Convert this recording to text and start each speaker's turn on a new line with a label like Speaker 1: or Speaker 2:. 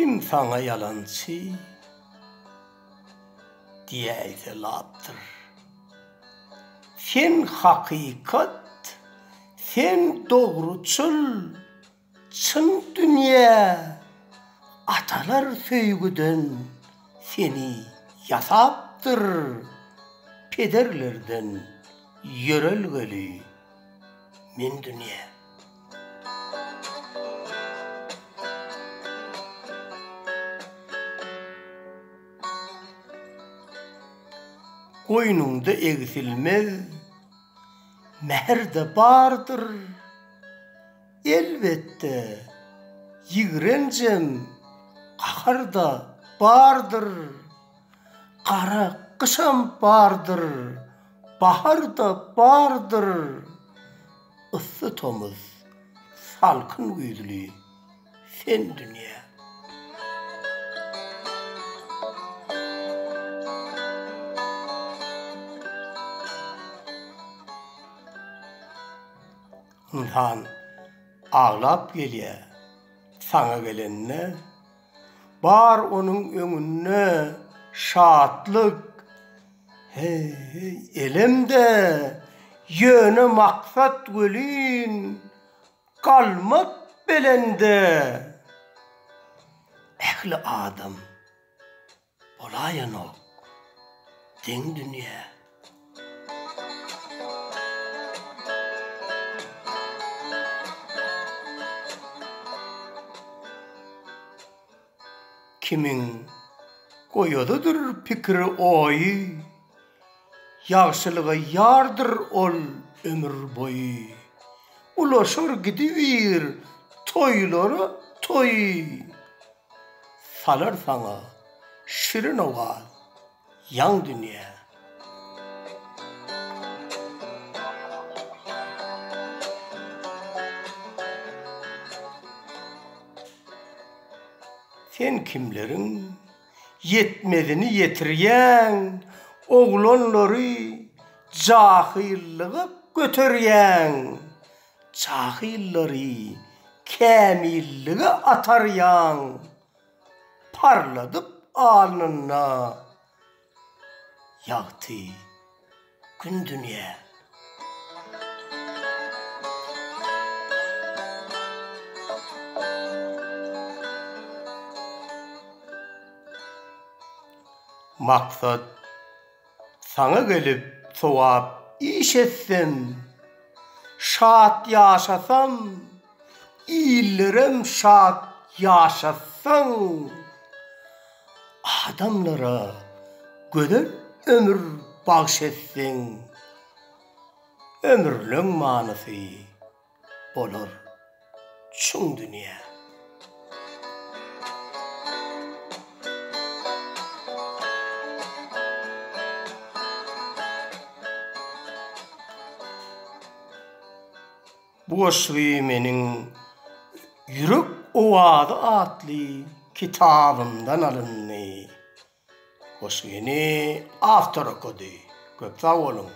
Speaker 1: Kim sana yalancı diyeyse laptır. Sen hakikat, sen doğruçul, çın dünya, atalar söygüden seni yasaptır. Pederlerden yörelgeli min dünya. Koynunda egsilmez meher de bardır. Elbette yigrencem kahar da bardır. Kara kışam bardır. Bahar da bardır. Isı tomuz salkın güydülü sen dünya. İnsan ağlap geliyor sana gelenne, bar onun önüne şatlık, hey elimde yöne maksat gülün kalmak belende. Ehli adam olayan ok den dünya. Kimin koyodudur pikri oy, yaxşılığa yardır ol ömür boyu. Ulaşır gidivir toylara toy. Salar sana şirin oğaz yan dünya. Sen kimlerin yetmedini yetiriyen, oğlanları cahillığa götüryen, cahilleri kamilliğe ataryan, parladıp alnına yaktı gün dünya. Maksat sana gelip sowap iş etsem, şat yaşasam, iyillerem şat yaşasam, adamlara göder ömür bahşetsin, ömürlüğün manası olur çün dünya. Bu aşrı menin Yürek Ovadı adlı kitabımdan alındı. Hoşgeni after okudu. Köp sağ olun.